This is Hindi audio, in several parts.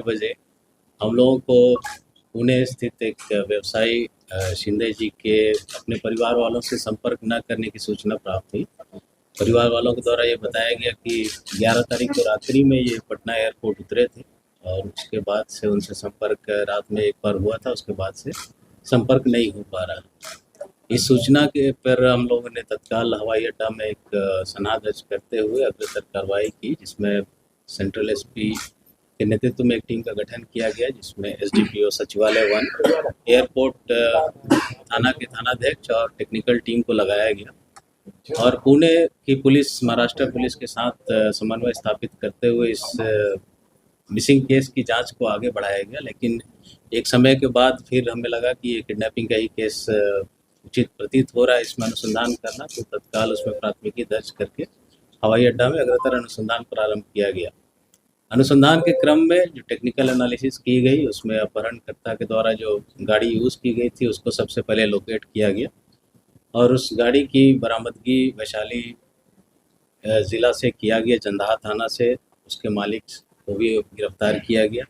बजे हम लोगों को पुणे स्थित एक व्यवसायी शिंदे जी के अपने परिवार वालों से संपर्क न करने की सूचना प्राप्त हुई। परिवार वालों के द्वारा ये बताया गया कि 11 तारीख को रात्रि में ये पटना एयरपोर्ट उतरे थे और उसके बाद से उनसे संपर्क रात में एक बार हुआ था, उसके बाद से संपर्क नहीं हो पा रहा। इस सूचना के पर हम लोगों ने तत्काल हवाई अड्डा में एक सनहा दर्ज करते हुए अग्रसर कार्रवाई की, जिसमें सेंट्रल एसपी के नेतृत्व में एक टीम का गठन किया गया, जिसमें एसडीपीओ सचिवालय 1, एयरपोर्ट थाना के थानाध्यक्ष और टेक्निकल टीम को लगाया गया और पुणे की पुलिस महाराष्ट्र पुलिस के साथ समन्वय स्थापित करते हुए इस मिसिंग केस की जांच को आगे बढ़ाया गया। लेकिन एक समय के बाद फिर हमें लगा कि ये किडनैपिंग का ही केस उचित प्रतीत हो रहा है, इसमें अनुसंधान करना, तो तत्काल उसमें प्राथमिकी दर्ज करके हवाई अड्डा में अग्रतर अनुसंधान प्रारंभ किया गया। अनुसंधान के क्रम में जो टेक्निकल एनालिसिस की गई, उसमें अपहरणकर्ता के द्वारा जो गाड़ी यूज़ की गई थी उसको सबसे पहले लोकेट किया गया और उस गाड़ी की बरामदगी वैशाली ज़िला से किया गया, जंदाहा थाना से उसके मालिक को भी गिरफ्तार किया गया।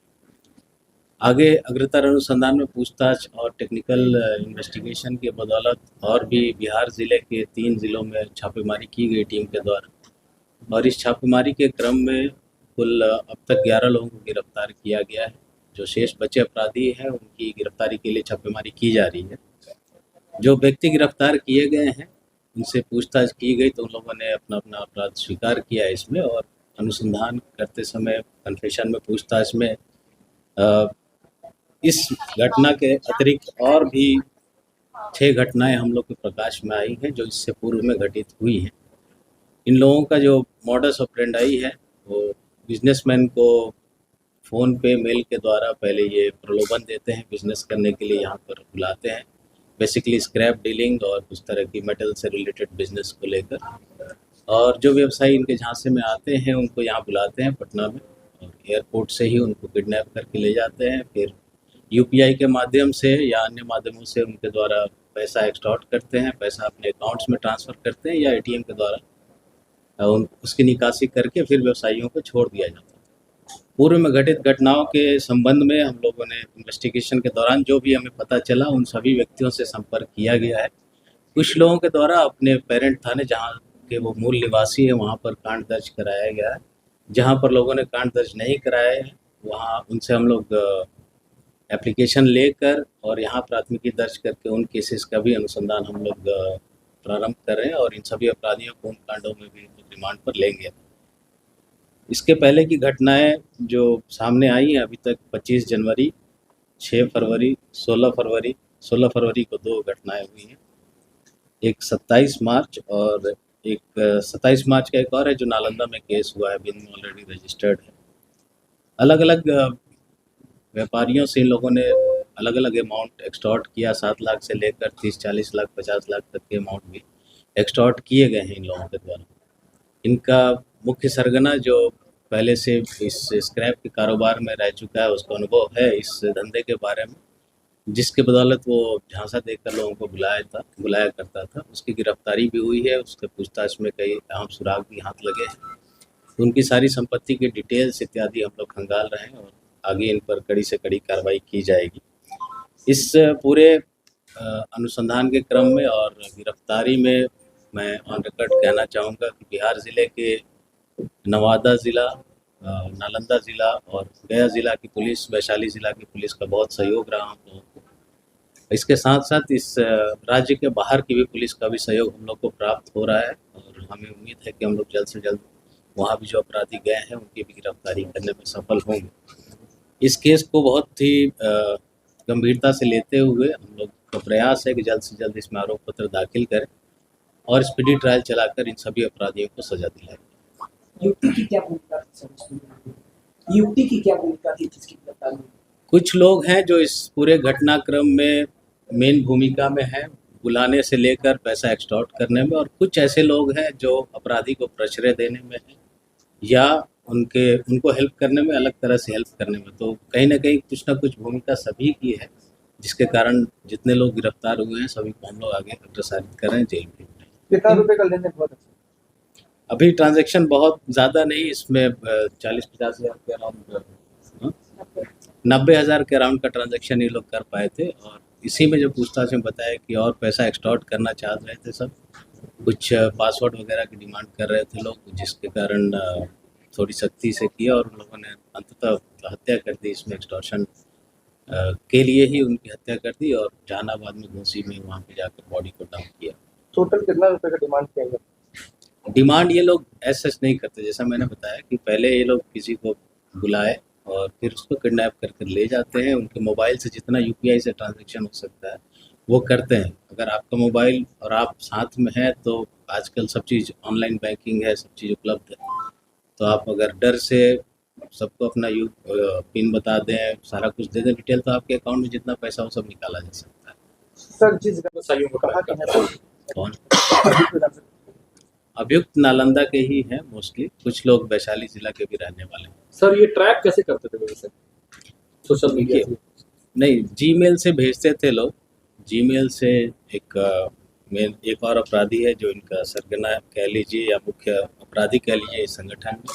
आगे अग्रतर अनुसंधान में पूछताछ और टेक्निकल इन्वेस्टिगेशन के बदौलत और भी बिहार ज़िले के 3 ज़िलों में छापेमारी की गई टीम के द्वारा और इस छापेमारी के क्रम में कुल अब तक 11 लोगों को गिरफ्तार किया गया है। जो शेष बचे अपराधी हैं उनकी गिरफ्तारी के लिए छापेमारी की जा रही है। जो व्यक्ति गिरफ्तार किए गए हैं उनसे पूछताछ की गई तो उन लोगों ने अपना अपना अपराध स्वीकार किया है इसमें, और अनुसंधान करते समय कन्फेशन में पूछताछ में इस घटना के अतिरिक्त और भी 6 घटनाएं हम लोग के प्रकाश में आई हैं जो इससे पूर्व में घटित हुई हैं। इन लोगों का जो मॉडस ऑपरेंडाई है वो बिजनेसमैन को फ़ोन पे मेल के द्वारा पहले ये प्रलोभन देते हैं, बिजनेस करने के लिए यहाँ पर बुलाते हैं, बेसिकली स्क्रैप डीलिंग और उस तरह की मेटल से रिलेटेड बिजनेस को लेकर। और जो व्यवसायी इनके झांसे में आते हैं उनको यहाँ बुलाते हैं पटना में और एयरपोर्ट से ही उनको किडनैप करके ले जाते हैं। फिर यूपीआई के माध्यम से या अन्य माध्यमों से उनके द्वारा पैसा एक्सटॉर्ट करते हैं, पैसा अपने अकाउंट्स में ट्रांसफ़र करते हैं या एटीएम के द्वारा उसकी निकासी करके फिर व्यवसायियों को छोड़ दिया जाता है। पूर्व में घटित घटनाओं के संबंध में हम लोगों ने इन्वेस्टिगेशन के दौरान जो भी हमें पता चला उन सभी व्यक्तियों से संपर्क किया गया है। कुछ लोगों के द्वारा अपने पेरेंट थाने जहाँ के वो मूल निवासी है वहाँ पर कांड दर्ज कराया गया है। जहाँ पर लोगों ने कांड दर्ज नहीं कराए हैं वहाँ उनसे हम लोग एप्लीकेशन लेकर और यहाँ प्राथमिकी दर्ज करके उन केसेस का भी अनुसंधान हम लोग प्रारंभ कर रहे हैं और इन सभी अपराधियों को उन कांडों में भी रिमांड पर लेंगे। इसके पहले की घटनाएं जो सामने आई हैं अभी तक 25 जनवरी, 6 फरवरी, 16 फरवरी को 2 घटनाएं हुई हैं। एक 27 मार्च और एक 27 मार्च का एक और है जो नालंदा में केस हुआ है, बिन ऑलरेडी रजिस्टर्ड है। अलग अलग व्यापारियों से इन लोगों ने अलग अलग अमाउंट एक्सटॉर्ट किया, 7 लाख से लेकर 30-40 लाख 50 लाख तक के अमाउंट भी एक्सटॉर्ट किए गए हैं इन लोगों के द्वारा। इनका मुख्य सरगना जो पहले से इस स्क्रैप के कारोबार में रह चुका है उसको अनुभव है इस धंधे के बारे में, जिसके बदौलत वो झांसा देकर लोगों को बुलाया करता था। उसकी गिरफ्तारी भी हुई है, उसके पूछताछ में कई अहम सुराग भी हाथ लगे हैं। उनकी सारी संपत्ति के डिटेल्स इत्यादि हम लोग खंगाल रहे हैं और आगे इन पर कड़ी से कड़ी कार्रवाई की जाएगी। इस पूरे अनुसंधान के क्रम में और गिरफ्तारी में मैं ऑन रिकॉर्ड कहना चाहूँगा कि बिहार ज़िले के नवादा ज़िला, नालंदा ज़िला और गया ज़िला की पुलिस, वैशाली ज़िला की पुलिस का बहुत सहयोग रहा हम लोगों को। इसके साथ साथ इस राज्य के बाहर की भी पुलिस का भी सहयोग हम लोग को प्राप्त हो रहा है और हमें उम्मीद है कि हम लोग जल्द से जल्द वहाँ भी जो अपराधी गए हैं उनकी भी गिरफ्तारी करने में सफल होंगे। इस केस को बहुत ही गंभीरता से लेते हुए हम लोग का प्रयास है कि जल्द से जल्द इसमें आरोप पत्र दाखिल करें और स्पीडी ट्रायल चलाकर इन सभी अपराधियों को सजा दिलाएं। युक्ति की क्या भूमिका थी? युक्ति की क्या भूमिका थी जिसकी गिरफ्तारी? कुछ लोग हैं जो इस पूरे घटनाक्रम में मेन भूमिका में हैं, बुलाने से लेकर पैसा एक्सटॉर्ट करने में, और कुछ ऐसे लोग हैं जो अपराधी को प्रश्रय देने में हैं या उनको हेल्प करने में, अलग तरह से हेल्प करने में। तो कहीं ना कहीं कुछ ना कुछ भूमिका सभी की है, जिसके कारण जितने लोग गिरफ्तार हुए हैं सभी को हम लोग आगे अग्रसारित कर रहे हैं जेल में। कितना रुपए का लेन देन बहुत अच्छा? अभी ट्रांजैक्शन बहुत ज़्यादा नहीं, इसमें 40-50 हज़ार के अराउंड 90,000 के अराउंड का ट्रांजैक्शन ये लोग कर पाए थे। और इसी में जो पूछताछ में बताया कि और पैसा एक्सटॉर्ट करना चाह रहे थे सब, कुछ पासवर्ड वगैरह की डिमांड कर रहे थे लोग, जिसके कारण थोड़ी सख्ती से किया और उन लोगों ने अंततः हत्या कर दी। इसमें एक्सटॉर्शन के लिए ही उनकी हत्या कर दी और जहानाबाद में घोसी में वहाँ पे जाकर बॉडी को डंप किया। टोटल कितना रुपए का डिमांड किया गया? डिमांड ये लोग ऐसा नहीं करते, जैसा मैंने बताया कि पहले ये लोग किसी को बुलाए और फिर उसको किडनैप करके ले जाते हैं। उनके मोबाइल से जितना यूपीआई से ट्रांजैक्शन हो सकता है वो करते हैं। अगर आपका मोबाइल और आप साथ में हैं तो आजकल सब चीज़ ऑनलाइन बैंकिंग है, सब चीज़ उपलब्ध है। तो आप अगर डर से सबको अपना पिन बता दें, सारा कुछ दे दें डिटेल, तो आपके अकाउंट में जितना पैसा हो सब निकाला जा सकता है। सर जिस व्यवसायियों को कहा कि है कौन अभियुक्त नालंदा के ही हैं मोस्टली, कुछ लोग वैशाली जिला के भी रहने वाले हैं। सर ये ट्रैक कैसे करते थे वैसे सोशल मीडिया से? नहीं, जीमेल से भेजते थे लोग। जीमेल से एक और अपराधी है जो इनका सरगना कह लीजिए या मुख्य अपराधी कह लीजिए इस संगठन में,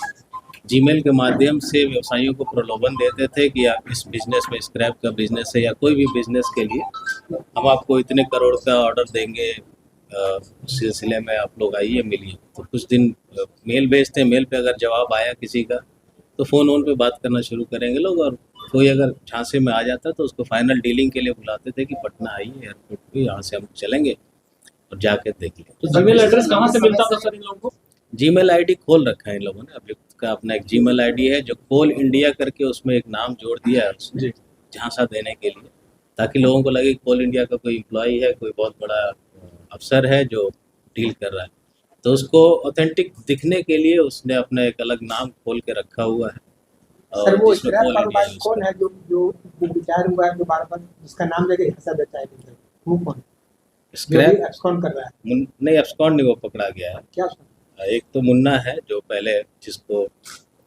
जीमेल के माध्यम से व्यवसायियों को प्रलोभन देते थे कि आप इस बिजनेस में, स्क्रैप का बिजनेस है या कोई भी बिजनेस के लिए हम आपको इतने करोड़ का ऑर्डर देंगे, उस सिलसिले में आप लोग आइए मिलिए। तो कुछ दिन मेल भेजते हैं, मेल पे अगर जवाब आया किसी का तो फ़ोन पे बात करना शुरू करेंगे लोग, और कोई अगर झांसे में आ जाता तो उसको फाइनल डीलिंग के लिए बुलाते थे कि पटना आइए एयरपोर्ट पे, यहाँ से हम चलेंगे और जाके देख लें। तो जीमेल एड्रेस कहाँ से मिलता था सर इन लोगों को? जीमेल आईडी खोल रखा है इन लोगों ने। अभियुक्त का अपना एक जीमेल आईडी है जो कोल इंडिया करके, उसमें एक नाम जोड़ दिया है उसने झांसा देने के लिए, ताकि लोगों को लगे कोल इंडिया का कोई एम्प्लॉई है, कोई बहुत बड़ा अफसर है जो डील कर रहा है। तो उसको ऑथेंटिक दिखने के लिए उसने अपना एक अलग नाम खोल के रखा हुआ है। सर वो जिसमें स्क्रैप कोल इंडिया कारोबारी यूज़ कौन है जो जो जो रिटायर हुआ है, जो बार-बार जिसका नाम लेके हिस्सा देता है, वो कौन? स्क्रैप जो एब्सकॉन्ड कर रहा है, नहीं, एब्सकॉन्ड नहीं, वो पकड़ा गया है। क्या? एक तो मुन्ना है जो पहले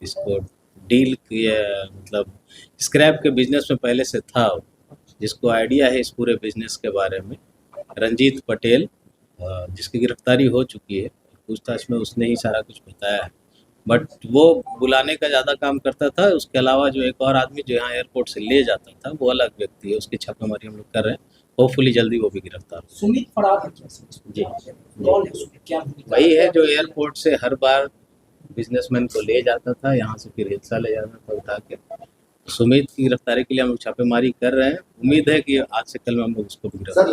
इसको डील किया, मतलब स्क्रैप के बिजनेस में पहले से था, जिसको आइडिया है इस पूरे बिजनेस के बारे में, रंजीत पटेल, जिसकी गिरफ्तारी हो चुकी है। पूछताछ में उसने ही सारा कुछ बताया है, बट वो बुलाने का ज़्यादा काम करता था। उसके अलावा जो एक और आदमी जो यहाँ एयरपोर्ट से ले जाता था वो अलग व्यक्ति है, उसकी छापेमारी हम लोग कर रहे हैं। होपफुली जल्दी वो भी गिरफ्तार हो। सुमित फरार है क्या सर? जी, कौन है सुमित? क्या भूमिका? वही है जो एयरपोर्ट से हर बार बिजनेसमैन को ले जाता था, यहाँ से फिर हिस्सा ले जाता था उठा के। सुमित की गिरफ्तारी के लिए हम लोग छापेमारी कर रहे हैं। उम्मीद है कि आज से कल में हम लोग उसको भी गिरफ्तार